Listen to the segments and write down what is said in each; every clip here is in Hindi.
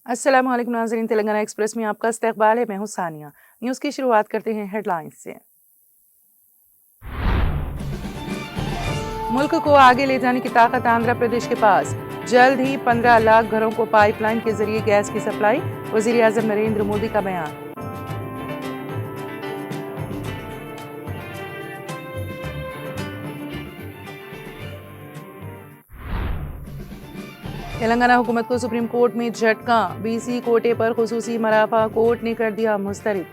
अस्सलाम वालेकुम नाज़रीन, तेलंगाना एक्सप्रेस में आपका इस्तकबाल है। मैं हूं सानिया। न्यूज़ की शुरुआत करते हैं हेडलाइंस से। मुल्क को आगे ले जाने की ताकत आंध्र प्रदेश के पास। जल्द ही 15 लाख घरों को पाइपलाइन के जरिए गैस की सप्लाई। वज़ीर आज़म नरेंद्र मोदी का बयान। तेलंगाना हुकूमत को सुप्रीम कोर्ट में झटका। बीसी कोटे पर खुसूसी मराफा कोर्ट ने कर दिया मुस्तरद।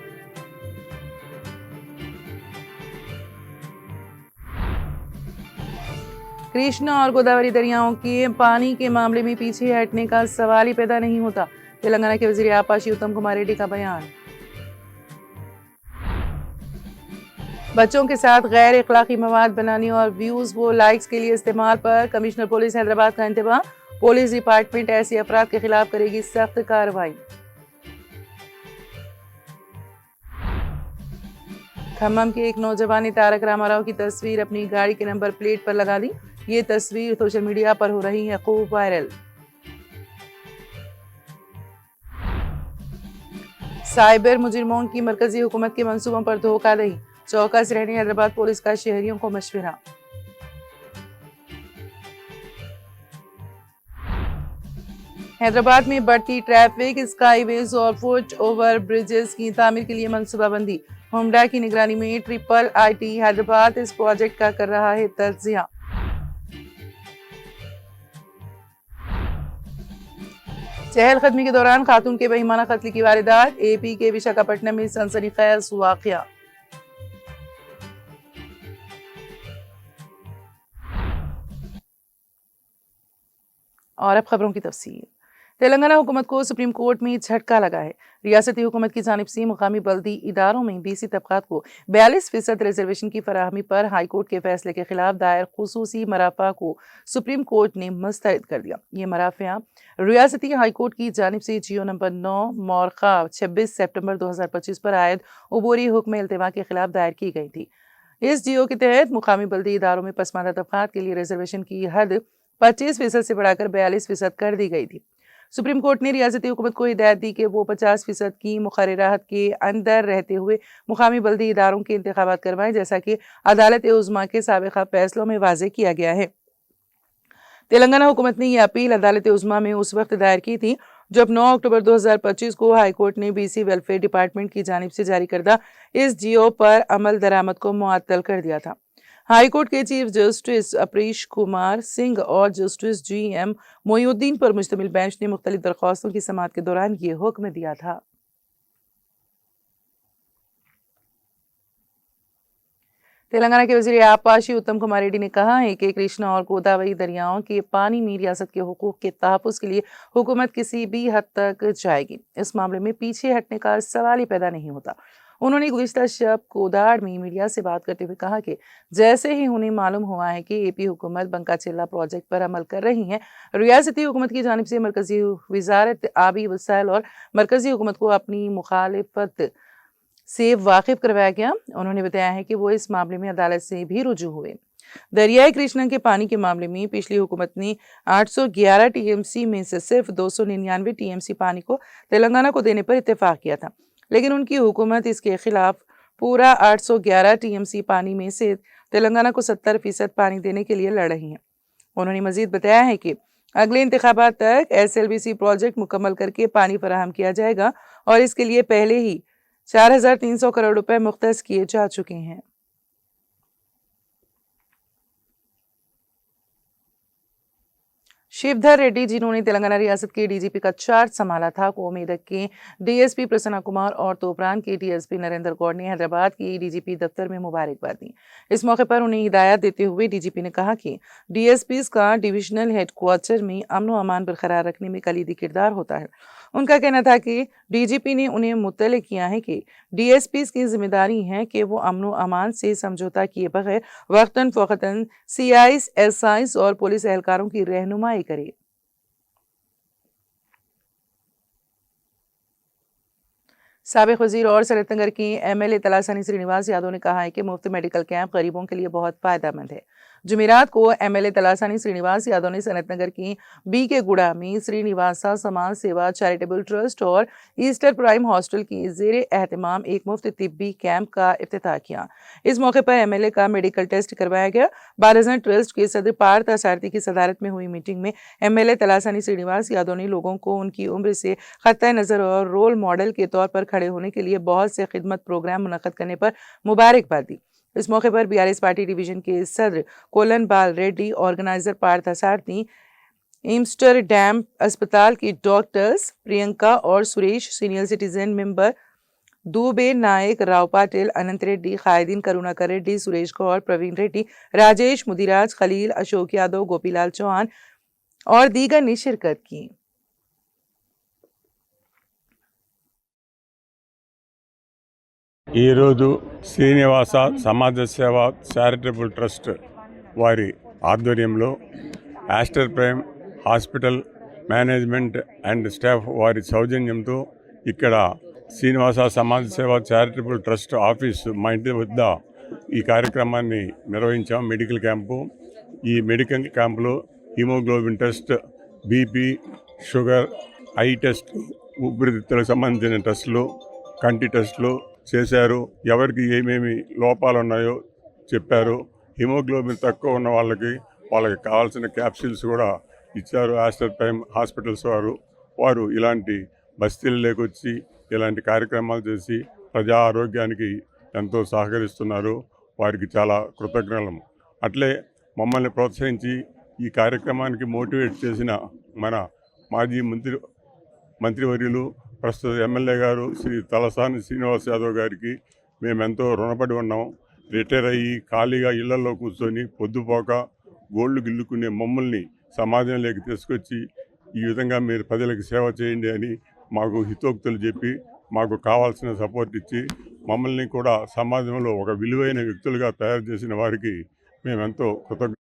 कृष्णा और गोदावरी दरियाओं के पानी के मामले में पीछे हटने का सवाल ही पैदा नहीं होता। तेलंगाना के वजीर आपाशी उत्तम कुमार रेड्डी का बयान। बच्चों के साथ गैर इखलाकी मवाद बनाने और व्यूज व लाइक्स के लिए इस्तेमाल पर कमिश्नर पुलिस हैदराबाद का इंतबाह। पुलिस डिपार्टमेंट ऐसे अफराद के खिलाफ करेगी सख्त कार्रवाई। खम्मम के एक नौजवान ने तारक रामाराव की तस्वीर अपनी गाड़ी के नंबर प्लेट पर लगा दी। ये तस्वीर सोशल मीडिया पर हो रही है खूब वायरल। साइबर मुजरिमों की मरकजी हुकूमत के मंसूबों पर धोखाधड़ी। चौकस रहने हैदराबाद पुलिस का शहरियों को मशवरा। हैदराबाद में बढ़ती ट्रैफिक, स्काईवेज और फुट ओवर ब्रिजेस की तामीर के लिए मनसूबाबंदी। हुमडा की निगरानी में ट्रिपल आईटी हैदराबाद इस प्रोजेक्ट का कर रहा है तज्जिया। चहलकदमी के दौरान खातून के बेईमाना कत्ल की वारदात। एपी के विशाखापट्टनम में सनसनीखेज वाकया। और अब खबरों की तफसील। तेलंगाना हुकूमत को सुप्रीम कोर्ट में झटका लगा है। रियासती हुकूमत की जानिब से मुकामी बल्दी इदारों में बीसी तबकात को 42% रिजर्वेशन की फराहमी पर हाईकोर्ट के फैसले के खिलाफ दायर खुसूसी मराफा को सुप्रीम कोर्ट ने मुस्तरद कर दिया। ये मराफिया रियासती हाईकोर्ट की जानिब से जियो नंबर 9 मोरखा 26 सितंबर 2025 पर आयद अबूरी हुक्म इल्तिवा के खिलाफ दायर की गई थी। इस जियो के तहत मुकामी बल्दी इदारों में पसमानदा तबकात के लिए रिजर्वेशन की हद 25% से बढ़ाकर 42% कर दी गई थी। सुप्रीम कोर्ट ने रियासती हुकूमत को हिदायत दी कि वो 50% की मुकर्ररात के अंदर रहते हुए मुकामी बल्दी इदारों के इंतखाबात करवाएं, जैसा कि अदालत उज़्मा के साबिक़ा फैसलों में वाज़ेह किया गया है। तेलंगाना हुकूमत ने यह अपील अदालत उज़्मा में उस वक्त दायर की थी जब 9 अक्टूबर 2025 को हाईकोर्ट ने बीसी वेलफेयर डिपार्टमेंट की जानिब से जारी करदा इस जियो पर अमल दरामद को मुअत्तल कर दिया था। हाईकोर्ट के चीफ जस्टिस अपरीश कुमार सिंह और जस्टिस GM मोइनुद्दीन पर मुश्तमिल बेंच ने मुख्तलिफ दरख्वास्तों की समाअत के दौरान ये हुक्म दिया था। तेलंगाना के वज़ीर आपाशी उत्तम कुमार रेड्डी ने कहा है कि कृष्णा और गोदावरी दरियाओं के पानी में रियासत के हुकूक के तहफ़्फ़ुज़ के लिए हुकूमत किसी भी हद तक जाएगी। इस मामले में पीछे हटने का सवाल ही पैदा नहीं होता। उन्होंने गुज़िश्ता शब कोदाड़ में मीडिया से बात करते हुए कहा कि जैसे ही उन्हें मालूम हुआ है कि एपी हुकूमत बंकाचिल्ला प्रोजेक्ट पर अमल कर रही है, रियासती हुकूमत की जानिब से मरकजी वज़ारत आबी वसाइल और मरकजी हुकूमत को अपनी मुखालिफत से वाकिफ करवाया गया। उन्होंने बताया है कि वो इस मामले में अदालत से भी रुजू हुए। दरियाई कृष्णा के पानी के मामले में पिछली हुकूमत ने 811 टीएमसी में से सिर्फ 299 टीएमसी पानी को तेलंगाना को देने पर इत्तेफाक किया था, लेकिन उनकी हुकूमत इसके खिलाफ पूरा 811 टीएमसी पानी में से तेलंगाना को 70% पानी देने के लिए लड़ रही है। उन्होंने मजीद बताया है कि अगले इंतखाबात तक SLBC प्रोजेक्ट मुकम्मल करके पानी फराहम किया जाएगा और इसके लिए पहले ही 4300 करोड़ रुपए मुख्तस किए जा चुके हैं। शिवधर रेड्डी, जिन्होंने तेलंगाना रियासत के डीजीपी का चार्ज संभाला था, को मेदक के डीएसपी प्रसन्ना कुमार और तोपरान के डीएसपी नरेंद्र गौड़ ने हैदराबाद की डीजीपी दफ्तर में मुबारकबाद दी। इस मौके पर उन्हें हिदायत देते हुए डीजीपी ने कहा कि डीएसपीज का डिविजनल हेडक्वार्टर में अमन व अमान बरकरार रखने में कलीदी किरदार होता है। उनका कहना था कि डीजीपी ने उन्हें मुत्तले किया है कि डीएसपीज की जिम्मेदारी है कि वो अमन व अमान से समझौता किए बगैर वक्तन फ़ौक़तन CIs, SIs और पुलिस एहलकारों की रहनुमाई करे। साबिक़ वज़ीर और सरतनगर के MLA तलासानी श्रीनिवास यादव ने कहा है कि मुफ्त मेडिकल कैंप गरीबों के लिए बहुत फ़ायदेमंद है। जुमेरात को एमएलए तलासानी श्रीनिवास यादव ने सनत नगर की बीके गुड़ा में श्रीनिवासा समाज सेवा चैरिटेबल ट्रस्ट और ईस्टर प्राइम हॉस्टल की जेरे एहतमाम एक मुफ्त तिब्बी कैंप का इफ्तिताह किया। इस मौके पर एमएलए का मेडिकल टेस्ट करवाया गया। बारहजन ट्रस्ट के सदर पार्थ सारथी की सदारत में हुई मीटिंग में एमएलए तलासानी श्रीनिवास यादव ने लोगों को उनकी उम्र से खत्ता नजर और रोल मॉडल के तौर पर खड़े होने के लिए बहुत से खिदमत प्रोग्राम मुनक्कद करने पर मुबारकबाद दी। इस मौके पर बीआरएस पार्टी डिवीजन के सदर कोलन बाल रेड्डी, ऑर्गेनाइजर पार्थ सारथी, एम्स्टरडैम अस्पताल की डॉक्टर्स प्रियंका और Suresh, senior citizen member Dubey Nayak, Rao Patil, Anant Reddy, Kaydeen Karunakar Reddy, Suresh Gaur, Praveen Reddy, Rajesh Mudiraj, Khalil, Ashok Yadav, Gopilal Chauhan और दीगर ने शिरकत की। ఈరోజు శ్రీనివాస సమాజ సేవ చారిటబుల్ ట్రస్ట్ వారి ఆధ్వర్యంలో Aster prime hospital management and staff వారి సౌజన్యంతో ఇక్కడ శ్రీనివాస సమాజ సేవ చారిటబుల్ ట్రస్ట్ ఆఫీసు మా ఇంటి వద్ద ఈ కార్యక్రమాన్ని నిర్వహించాం. Medical camp. ఈ మెడికల్ క్యాంపులో haemoglobin test, BP, sugar, eye test, ఊపిరితిత్తులకు సంబంధించిన టెస్టులు, కంటి టెస్టులు చేశారు. ఎవరికి ఏమేమి లోపాలు ఉన్నాయో చెప్పారు. హిమోగ్లోబిన్ తక్కువ ఉన్న వాళ్ళకి కావాల్సిన క్యాప్సిల్స్ కూడా ఇచ్చారు. ఆస్టర్ ప్రైమ్ హాస్పిటల్స్ వారు ఇలాంటి బస్తీల్లోకి వచ్చి ఇలాంటి కార్యక్రమాలు చేసి ప్రజా ఆరోగ్యానికి ఎంతో సహకరిస్తున్నారు. వారికి చాలా కృతజ్ఞతలు. అట్లే మమ్మల్ని ప్రోత్సహించి ఈ కార్యక్రమానికి మోటివేట్ చేసిన మన మాజీ మంత్రివర్యులు, ప్రస్తుత ఎమ్మెల్యే గారు శ్రీ తలసాని శ్రీనివాస్ యాదవ్ గారికి మేమెంతో రుణపడి ఉన్నాం. రిటైర్ అయ్యి ఖాళీగా ఇళ్లలో కూర్చొని పొద్దుపోక గోళ్లు గిల్లుకునే మమ్మల్ని సమాజంలోకి తీసుకొచ్చి ఈ విధంగా మీరు ప్రజలకు సేవ చేయండి అని మాకు హితోక్తులు చెప్పి మాకు కావాల్సిన సపోర్ట్ ఇచ్చి మమ్మల్ని కూడా సమాజంలో ఒక విలువైన వ్యక్తులుగా తయారు చేసిన వారికి మేమెంతో కృతజ్ఞ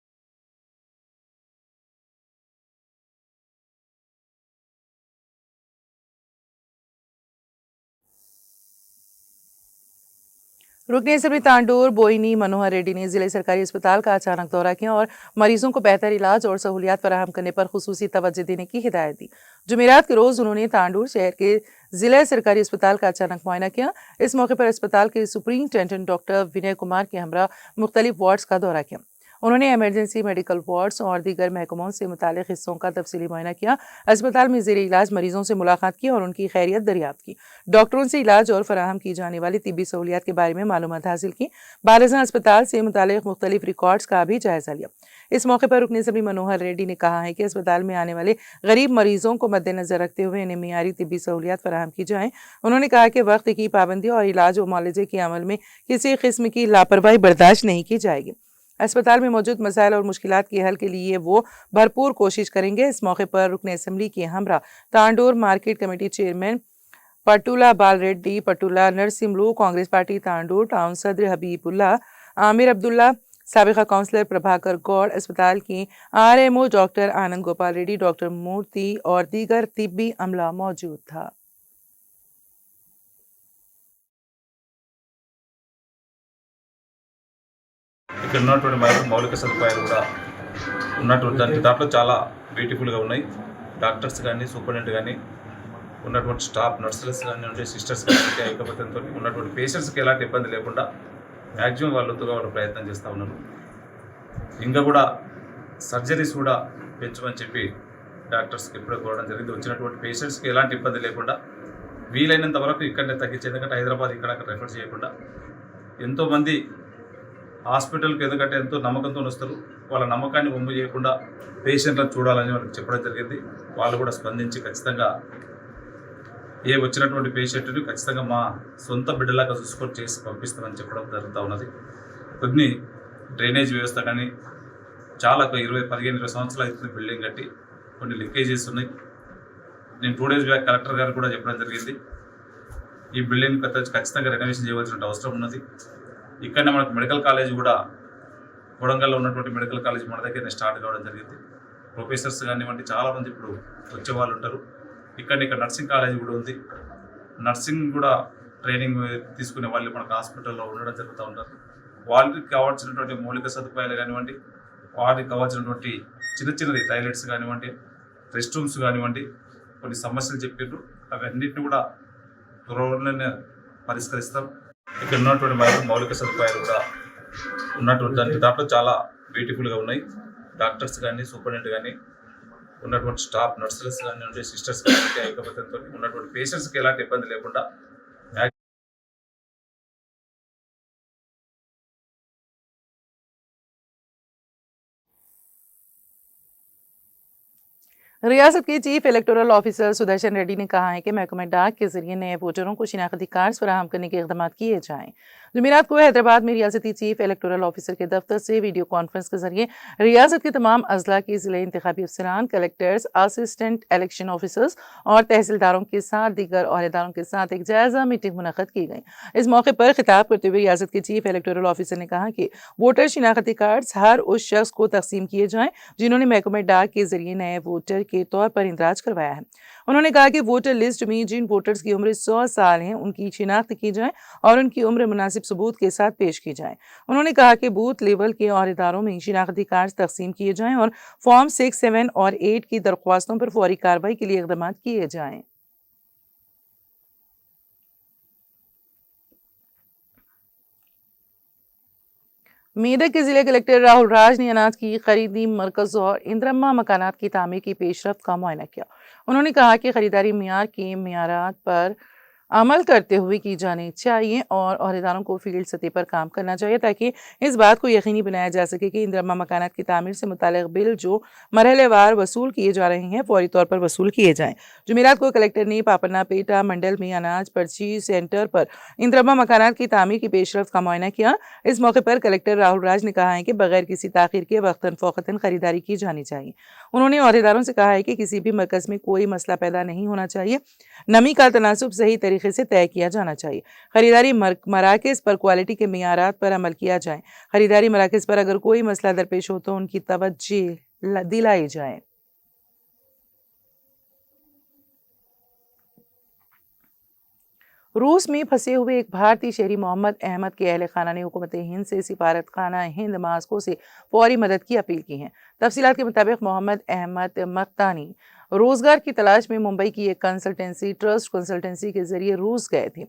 रुकने असम्बली तांडोर बोईनी मनोहर रेड्डी ने जिले सरकारी अस्पताल का अचानक दौरा किया और मरीजों को बेहतर इलाज और सहूलियात फराहम करने पर खुसूसी तवज्जो देने की हिदायत दी। जुमेरात के रोज उन्होंने तांडोर शहर के जिला सरकारी अस्पताल का अचानक मुआयना किया। इस मौके पर अस्पताल के सुपरिंटेंडेंट डॉक्टर विनय कुमार के हमरा मुख्तलिफ वार्ड्स का दौरा किया। उन्होंने इमरजेंसी मेडिकल वार्ड्स और दीगर महकमों से मुतालिक हिस्सों का तफसीली मुआयना किया। अस्पताल में ज़ेरे इलाज मरीजों से मुलाकात की और उनकी खैरियत दरियाफ्त की। डॉक्टरों से इलाज और फराहम की जाने वाली तिब्बी सहूलियात के बारे में मालूमात हासिल की। बारहजन अस्पताल से मुतालिक मुख्तलिफ रिकॉर्ड्स का भी जायजा लिया। इस मौके पर रुकने असम्बली मनोहर रेड्डी ने कहा है कि अस्पताल में आने वाले गरीब मरीजों को मद्देनजर रखते हुए इन्हें मियारी तिब्बी सहूलियात फराहम की जाएँ। उन्होंने कहा कि वक्त की पाबंदी और इलाज व मुआलजे के अमल में किसी किस्म की लापरवाही बर्दाश्त नहीं की जाएगी। अस्पताल में मौजूद मसाइल और मुश्किलात के हल के लिए वो भरपूर कोशिश करेंगे। इस मौके पर रुकने असम्बली के हमरा तांडोर मार्केट कमेटी चेयरमैन पटुला बाल रेड्डी, पटुला नरसिम्लू, कांग्रेस पार्टी तांडोर टाउन सदर हबीबुल्ला, आमिर अब्दुल्ला, साबिका काउंसलर प्रभाकर गौड़, अस्पताल के आरएमओ डॉक्टर आनंद गोपाल रेड्डी, डॉक्टर मूर्ति और दीगर तिब्बी अमला मौजूद था। ఇక్కడ ఉన్నటువంటి మౌలిక సదుపాయాలు కూడా ఉన్నటువంటి దాంట్లో చాలా బ్యూటిఫుల్గా ఉన్నాయి. డాక్టర్స్ కానీ, సూపరింటెండెంట్ కానీ, ఉన్నటువంటి స్టాఫ్ నర్సెస్ కానీ, సిస్టర్స్ కానీ ఐకమత్యంతో ఉన్నటువంటి పేషెంట్స్కి ఎలాంటి ఇబ్బంది లేకుండా మ్యాక్సిమం వాళ్ళతో వాళ్ళు ప్రయత్నం చేస్తూ ఉన్నారు. ఇంకా కూడా సర్జరీస్ కూడా పెంచమని చెప్పి డాక్టర్స్కి ఎప్పుడూ కోరడం జరిగింది. వచ్చినటువంటి పేషెంట్స్కి ఎలాంటి ఇబ్బంది లేకుండా వీలైనంత వరకు ఇక్కడనే తగ్గించి, ఎందుకంటే హైదరాబాద్ ఇక్కడ రెఫర్ చేయకుండా ఎంతోమంది హాస్పిటల్కి ఎందుకంటే ఎంతో నమ్మకంతో వస్తారు. వాళ్ళ నమ్మకాన్ని వమ్ము చేయకుండా పేషెంట్లను చూడాలని వాళ్ళకి చెప్పడం జరిగింది. వాళ్ళు కూడా స్పందించి ఖచ్చితంగా వచ్చినటువంటి పేషెంట్ని ఖచ్చితంగా మా సొంత బిడ్డలాగా చూసుకొని చేసి పంపిస్తామని చెప్పడం జరుగుతూ ఉన్నది. కొన్ని డ్రైనేజ్ వ్యవస్థ కానీ చాలా 15-20 సంవత్సరాలు అవుతుంది బిల్డింగ్ కట్టి, కొన్ని లీకేజెస్ ఉన్నాయి. నేను 2 days బ్యాక్ కలెక్టర్ గారు కూడా చెప్పడం జరిగింది. ఈ బిల్డింగ్ ఖచ్చితంగా రెనోవేషన్ చేయవలసిన అవసరం ఉన్నది. ఇక్కడనే మనకు మెడికల్ కాలేజ్ కూడా కొడంగల్లో ఉన్నటువంటి మెడికల్ కాలేజ్ మన దగ్గరనే స్టార్ట్ కావడం జరిగింది. ప్రొఫెసర్స్ కానివ్వండి చాలామంది ఇప్పుడు వచ్చే వాళ్ళు ఉంటారు. ఇక్కడ నర్సింగ్ కాలేజ్ కూడా ఉంది. నర్సింగ్ కూడా ట్రైనింగ్ తీసుకునే వాళ్ళు మనకు హాస్పిటల్లో ఉండడం జరుగుతూ ఉంటారు. వాళ్ళకి కావాల్సినటువంటి మౌలిక సదుపాయాలు కానివ్వండి, వారికి కావాల్సినటువంటి చిన్న చిన్నది టాయిలెట్స్ కానివ్వండి, రెస్ట్ రూమ్స్ కానివ్వండి, కొన్ని సమస్యలు చెప్పారు. అవన్నిటిని కూడా త్వరలోనే పరిష్కరిస్తాం. ఇక్కడ ఉన్నటువంటి మౌలిక సదుపాయాలు కూడా ఉన్నటువంటి దాంట్లో చాలా బ్యూటిఫుల్గా ఉన్నాయి. డాక్టర్స్ కానీ, సూపరింటెండెంట్ కానీ, ఉన్నటువంటి స్టాఫ్ నర్సెస్ కానీ, సిస్టర్స్ కానీ ఐకమత్యంతో ఉన్నటువంటి పేషెంట్స్కి ఎలాంటి ఇబ్బంది లేకుండా रियासत के chief electoral officer Sudarshan Reddy ने कहा है कि महकमा डाक के जरिए नए वोटरों को शिनाख्ती कार्ड फराहम करने के इकदाम किए जाएं। जुमेरात को हैदराबाद में रियासती चीफ इलेक्टोरल ऑफिसर के दफ्तर से वीडियो कॉन्फ्रेंस के जरिए रियासत के तमाम अजला के जिले इंतखाबी अफसरान, कलेक्टर्स, असिस्टेंट इलेक्शन ऑफिसर्स और तहसीलदारों के साथ दीगर अहदेदारों के साथ एक जायजा मीटिंग मुनक़द की गई। इस मौके पर खिताब करते हुए रियासत के चीफ इलेक्टोरल ऑफिसर ने कहा कि वोटर शिनाख्ती कार्ड हर उस शख्स को तकसीम किए जाएं जिन्होंने महकमा डाक के जरिए नए वोटर के तौर पर इंदराज करवाया है। उन्होंने कहा कि वोटर लिस्ट में जिन वोटर्स की उम्र 100 साल है उनकी शिनाख्त की जाए और उनकी उम्र मुनासिब सबूत के साथ पेश की जाए। उन्होंने कहा कि बूथ लेवल के अहदेदारों में शिनाख्ती कार्ड तकसीम किए जाएं और फॉर्म 6, 7 और 8 की दरख्वास्तों पर फौरी कार्रवाई के लिए इक़दाम किए जाएं। मेदक के जिले कलेक्टर राहुल राज ने अनाज की खरीदी मरकज और इंदिरम्मा मकानात की तामीर की पेशरफ्त का मुआयना किया। उन्होंने कहा कि खरीदारी मियार के मियारात पर अमल करते हुए की जानी चाहिए और अहदेदारों को फील्ड सतह पर काम करना चाहिए ताकि इस बात को यकीनी बनाया जा सके कि इंदिरम्मा मकानात की तामीर से मुताल्लिक़ बिल जो मरहलेवार वसूल किए जा रहे हैं फौरी तौर पर वसूल किए जाएं। जुमेरात को कलेक्टर ने पापन्ना पेटा मंडल में अनाज पर्ची सेंटर पर इंदिरम्मा मकानात की तामीर की पेशरफ्त का मुआयना किया। इस मौके पर कलेक्टर राहुल राज ने कहा है कि बगैर किसी ताखीर के वक्तन फ़ौक़तन खरीदारी की जानी चाहिए। उन्होंने अहदेदारों से कहा है कि किसी भी मरकज़ में कोई मसला पैदा नहीं होना चाहिए। नमी का तनासुब सही तरीके से तय किया जाना चाहिए। खरीदारी मराकज़ पर क्वालिटी के मियारात पर अमल किया जाए। खरीदारी मराकज़ पर अगर कोई मसला दरपेश हो तो उनकी तवज्जो दिलाई जाए। रूस में फंसे हुए एक भारतीय शहरी मोहम्मद अहमद के अहल खाना ने हुकूमत हिंद से सिफारत खाना हिंद मास्को से फौरी मदद की अपील की है। तफसीलात के मुताबिक मोहम्मद अहमद मक्तानी रोजगार की तलाश में मुंबई की एक कंसल्टेंसी ट्रस्ट कंसल्टेंसी के जरिए रूस गए थे।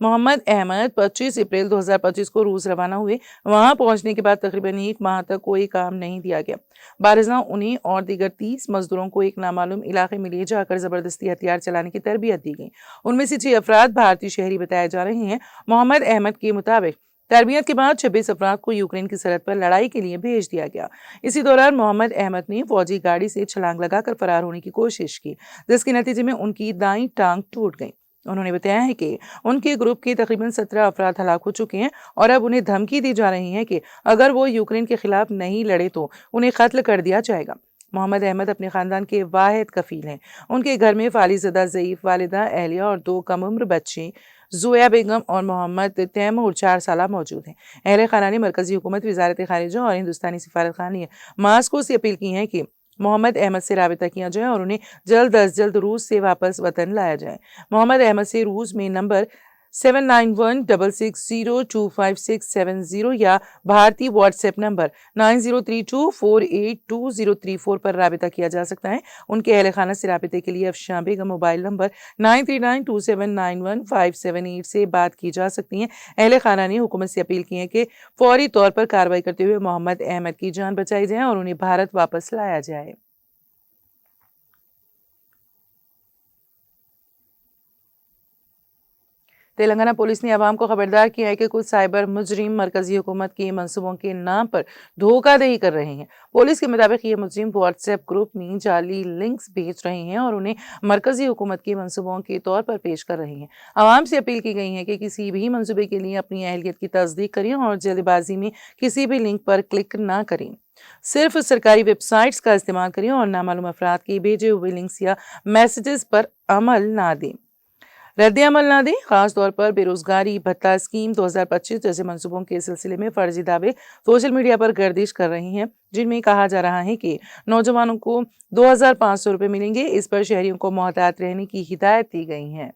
मोहम्मद अहमद 25 अप्रैल 2025 को रूस रवाना हुए। वहां पहुंचने के बाद तकरीबन 1 माह तक कोई काम नहीं दिया गया। बारिज़ां उन्हें और दीगर 30 मजदूरों को एक नामालूम इलाके में ले जाकर जबरदस्ती हथियार चलाने की तरबियत दी गई। उनमें से 6 अफराद भारतीय शहरी बताए जा रहे हैं। मोहम्मद अहमद के मुताबिक तरबियत के बाद 26 अफराद को यूक्रेन की सरहद पर लड़ाई के लिए भेज दिया गया। इसी दौरान मोहम्मद अहमद ने फौजी गाड़ी से छलांग लगाकर फरार होने की कोशिश की, जिसके नतीजे में उनकी दाईं टांग टूट गई। उन्होंने बताया है कि उनके ग्रुप के तकरीबन 17 अफराद हलाक हो चुके हैं और अब उन्हें धमकी दी जा रही है कि अगर वो यूक्रेन के खिलाफ नहीं लड़े तो उन्हें कत्ल कर दिया जाएगा। मोहम्मद अहमद अपने खानदान के वाहिद कफील हैं। उनके घर में फालिजदा ज़ईफ वालिदा एहलिया और 2 कम उम्र बच्चे ज़ोया बेगम और मोहम्मद तैमूर 4 साला मौजूद हैं। अहले खाना ने मरकजी हुकूमत, वजारत खारिजा और हिंदुस्तानी सिफारतखाने मास्को से अपील की है कि मोहम्मद अहमद से राबिता किया जाए और उन्हें जल्द अज जल्द रूस से वापस वतन लाया जाए। मोहम्मद अहमद से रूस में नंबर 7916602567 या भारतीय व्हाट्सएप नंबर 9032482034 पर राबिता किया जा सकता है। उनके अहल खाना से राबिते के लिए अफशां बेगम मोबाइल नंबर 9392791578 से बात की जा सकती है। अहल खाना ने हुकूमत से अपील की है कि फौरी तौर पर कार्रवाई करते हुए मोहम्मद अहमद की जान बचाई जाए और उन्हें भारत वापस लाया जाए। तेलंगाना पुलिस ने अवाम को खबरदार किया है कि कुछ साइबर मुजरिम मरकजी हुकूमत के मंसूबों के नाम पर धोखाधड़ी कर रहे हैं। पुलिस के मुताबिक ये मुजरिम व्हाट्सएप ग्रुप में जाली लिंक्स भेज रहे हैं और उन्हें मरकजी हुकूमत के मंसूबों के तौर पर पेश कर रहे हैं। अवाम से अपील की गई है कि किसी भी मंसूबे के लिए अपनी अहलियत की तस्दीक करें और जल्दबाजी में किसी भी लिंक पर क्लिक ना करें। सिर्फ सरकारी वेबसाइट्स का इस्तेमाल करें और नामालूम अफराद के भेजे हुए लिंक्स या मैसेजेस पर अमल ना दें। रद्द अमल ना दें। खास तौर पर बेरोजगारी भत्ता स्कीम 2025 जैसे मंसूबों के सिलसिले में फर्जी दावे सोशल मीडिया पर गर्दिश कर रही हैं, जिनमें कहा जा रहा है कि नौजवानों को 2500 रुपये मिलेंगे। इस पर शहरियों को मोहतात रहने की हिदायत दी गई है।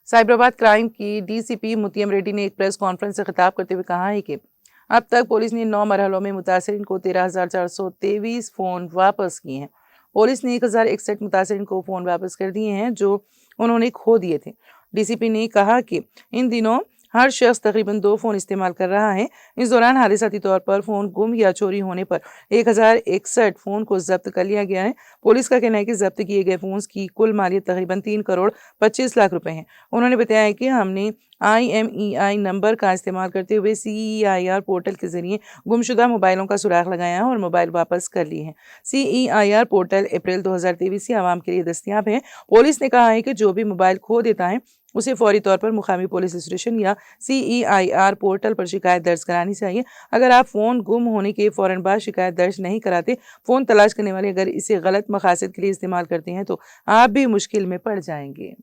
साइबराबाद क्राइम की डीसीपी मुतियम रेड्डी ने एक प्रेस कॉन्फ्रेंस से खिताब करते हुए कहा है कि अब तक पुलिस ने 9 मरहलों में मुतासरीन को 13,423 फ़ोन वापस किए हैं। पुलिस ने 1,061 मुतासरीन को फ़ोन वापस कर दिए हैं जो उन्होंने खो दिए थे। डीसीपी ने कहा कि इन दिनों हर शख्स तकरीबन 2 फ़ोन इस्तेमाल कर रहा है। इस दौरान हादिसाती तौर पर फ़ोन गुम या चोरी होने पर 1,061 फ़ोन को जब्त कर लिया गया है। पुलिस का कहना है कि जब्त किए गए फ़ोन की कुल मालियत तकरीबन 3 करोड़ 25 लाख रुपए है। उन्होंने बताया है कि हमने IMEI नंबर का इस्तेमाल करते हुए CEIR पोर्टल के जरिए गुमशुदा मोबाइलों का सुराग लगाया है और मोबाइल वापस कर लिए हैं। CEIR पोर्टल अप्रैल 2023 से आवाम के लिए दस्तयाब है। पुलिस ने कहा है कि जो भी मोबाइल खो देता है उसे फौरी तौर पर मुकामी पुलिस स्टेशन या CEIR पोर्टल पर शिकायत दर्ज करानी चाहिए। अगर आप फ़ोन गुम होने के फ़ौरन बाद शिकायत दर्ज नहीं कराते, फ़ोन तलाश करने वाले अगर इसे गलत मकासद के लिए इस्तेमाल करते हैं तो आप भी मुश्किल में पड़ जाएंगे।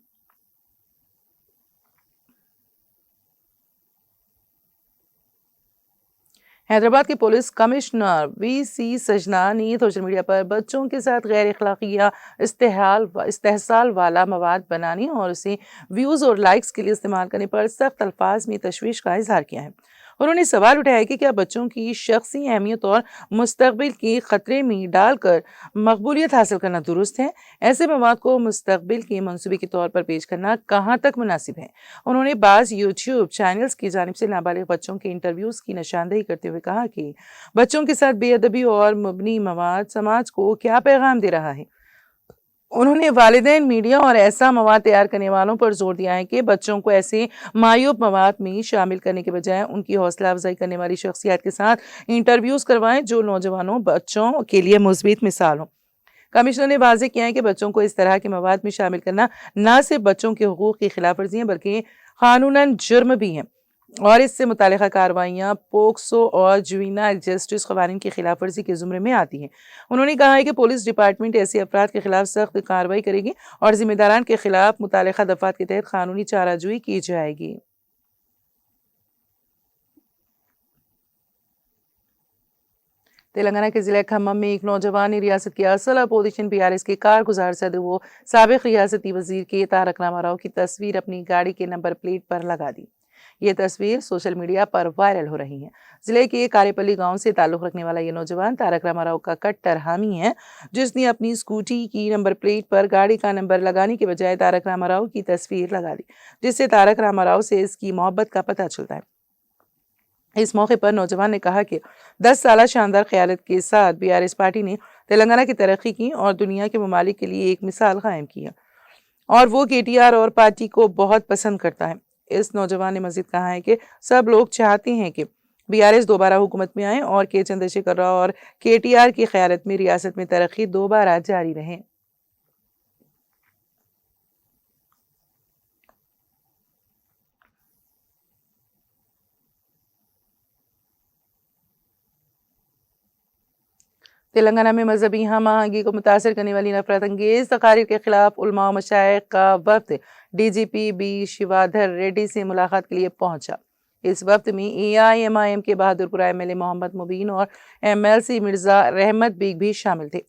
हैदराबाद के पुलिस कमिश्नर VC सजना ने सोशल मीडिया पर बच्चों के साथ गैर अखलाकी या इस्तेहसाल वाला मवाद बनाने और उसे व्यूज़ और लाइक्स के लिए इस्तेमाल करने पर सख्त अल्फाज में तशवीश का इजहार किया है। उन्होंने सवाल उठाया कि क्या बच्चों की शख्सी अहमियत और मुस्तकबिल के खतरे में डालकर मकबूलियत हासिल करना दुरुस्त है? ऐसे मवाद को मुस्तकबिल के मंसूबे के तौर पर पेश करना कहाँ तक मुनासिब है? उन्होंने बाज़ यूट्यूब चैनल्स की जानिब से नाबालिग बच्चों के इंटरव्यूज़ की निशानदेही करते हुए कहा कि बच्चों के साथ बेअदबी और मुबनी मवाद समाज को क्या पैगाम दे रहा है। उन्होंने वालिदैन, मीडिया और ऐसा मवाद तैयार करने वालों पर जोर दिया है कि बच्चों को ऐसे मायूब मवाद में शामिल करने के बजाय उनकी हौसला अफजाई करने वाली शख्सियत के साथ इंटरव्यूज़ करवाएं जो नौजवानों बच्चों के लिए मुस्बित मिसाल हों। कमिश्नर ने वाज़ेह किया है कि बच्चों को इस तरह के मवाद में शामिल करना न सिर्फ बच्चों के हुकूक की खिलाफ वर्जी है बल्कि कानूनन जुर्म भी है और इससे मुतालिका कार्रवाइयाँ पोक्सो और जुवेनाइल जस्टिस क़वानीन की खिलाफ वर्जी के ज़ुमरे में आती हैं। उन्होंने कहा है कि पुलिस डिपार्टमेंट ऐसे अफराद के खिलाफ सख्त कार्रवाई करेगी और जिम्मेदारान के खिलाफ मुतालिका दफ़ात के तहत कानूनी चाराजोई की जाएगी। तेलंगाना के ज़िले खम्मम में एक नौजवान ने रियासत की असल अपोजिशन PRS के कारगुजार सदर व साबिक़ रियासती वज़ीर के तारक रामाराव की तस्वीर अपनी गाड़ी के नंबर प्लेट पर लगा दी। ये तस्वीर सोशल मीडिया पर वायरल हो रही है। जिले के कारेपल्ली गांव से ताल्लुक़ रखने वाला ये नौजवान तारक रामाराव का कट्टर हामी है, जिसने अपनी स्कूटी की नंबर प्लेट पर गाड़ी का नंबर लगाने के बजाय तारक रामाराव की तस्वीर लगा दी, जिससे तारक रामाराव से इसकी मोहब्बत का पता चलता है। इस मौके पर नौजवान ने कहा कि 10 साल शानदार क़यादत के साथ PRS पार्टी ने तेलंगाना की तरक्की की और दुनिया के ममालिक के लिए एक मिसाल कायम की है और वो KTR और पार्टी को बहुत पसंद करता है। इस नौजवान ने मजीद कहा है कि सब लोग चाहते हैं कि PRS दोबारा हुकूमत में आए और K चंद्रशेखर राव और KTR की क़यादत में रियासत में तरक्की दोबारा जारी रहे। तेलंगाना में मजहबी हम आहंगी को मुतासर करने वाली नफरत अंगेज तकारीर के खिलाफ उलमा और मशाइख का वफ्द DGP B शिवाधर रेड्डी से मुलाकात के लिए पहुंचा। इस वक्त में AIMIM के बहादुरपुरा MLA मोहम्मद मुबीन और MLC मिर्जा रहमत बेग भी शामिल थे।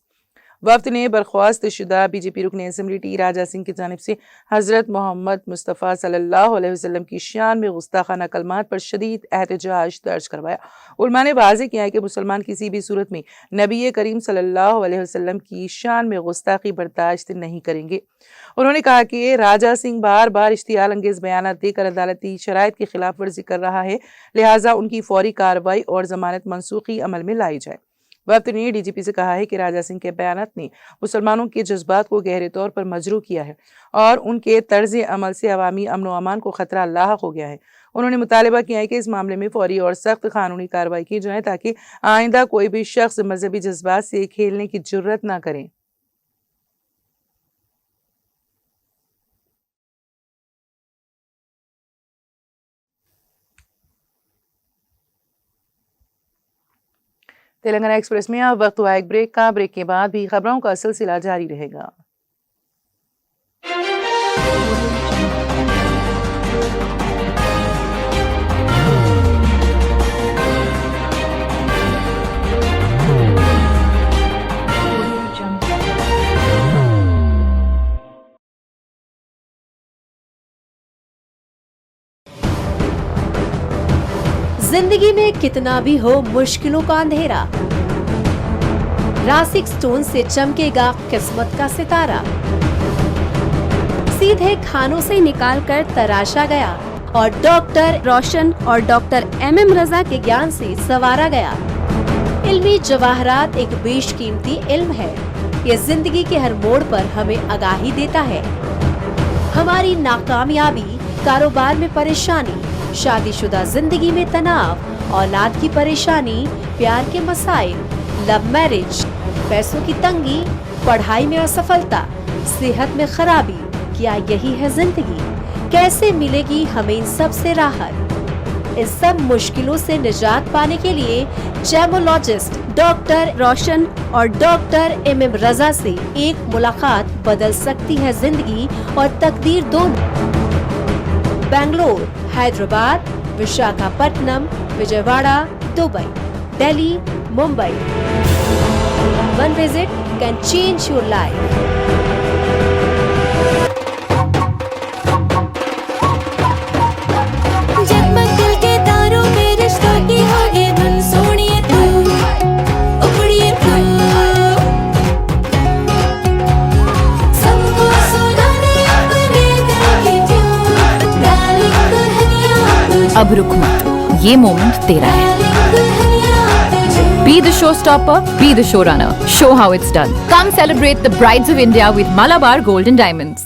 वफ्द ने बर्खास्त शुदा BJP रुकन असम्बली T राजा सिंह की जानिब से हज़रत मोहम्मद मुस्तफ़ा सल्लल्लाहु अलैहि वसल्लम की शान में गुस्ताखाना कलमात पर शदीद एहतजाज दर्ज करवाया। उलमा ने वाज़ेह किया है कि मुसलमान किसी भी सूरत में नबी करीम सल्लल्लाहु अलैहि वसल्लम की शान में गुस्ताखी बर्दाश्त नहीं करेंगे। उन्होंने कहा कि राजा सिंह बार बार इश्तियाल अंगेज बयानात देकर अदालती शराइत की खिलाफ वर्जी कर रहा है, लिहाजा उनकी फौरी कार्रवाई और जमानत मनसूखी अमल में लाई जाए। वफ्द ने DGP से कहा है कि राजा सिंह के बयानात ने मुसलमानों के जज्बात को गहरे तौर पर मजरू किया है और उनके तर्ज अमल से अवामी अमन व अमान को खतरा लाहक हो गया है। उन्होंने मुतालबा किया है कि इस मामले में फौरी और सख्त कानूनी कार्रवाई की जाए ताकि आइंदा कोई भी शख्स मजहबी जज्बात से खेलने की जुर्रत ना करे। तेलंगाना एक्सप्रेस में अब वक्त हुआ एक ब्रेक का। ब्रेक के बाद भी खबरों का सिलसिला जारी रहेगा। जिंदगी में कितना भी हो मुश्किलों का अंधेरा, रासिक स्टोन से चमकेगा किस्मत का सितारा। सीधे खानों से निकालकर तराशा गया और डॉक्टर रोशन और डॉक्टर MM रजा के ज्ञान से संवारा गया। इल्मी जवाहरात एक बेशकीमती इल्म है। ये जिंदगी के हर मोड़ पर हमें आगाही देता है। हमारी नाकामयाबी, कारोबार में परेशानी, शादीशुदा जिंदगी में तनाव, औलाद की परेशानी, प्यार के मसाइल, लव मैरिज, पैसों की तंगी, पढ़ाई में असफलता, सेहत में खराबी, क्या यही है जिंदगी? कैसे मिलेगी हमें इन सब से राहत? इन सब मुश्किलों से निजात पाने के लिए जेमोलॉजिस्ट डॉक्टर रोशन और डॉक्टर MM रजा से एक मुलाकात बदल सकती है जिंदगी और तकदीर दोनों। Bangalore, Hyderabad, Visakhapatnam, Vijayawada, Dubai, Delhi, Mumbai. One visit can change your life. जगमग दिल के तारों में रिश्तों की होगी धुन, सोनिए तू, उखड़िए तू, सबको सुनाने अपने दिल की ट्यून, डार्लिंग दुल्हनिया तुझे, अब रुक मत, ये मोमेंट तेरा है। डार्लिंग दुल्हनिया तुझे। Be the showstopper, be the showrunner. Show how it's done. Come celebrate the Brides of India with Malabar Gold and Diamonds.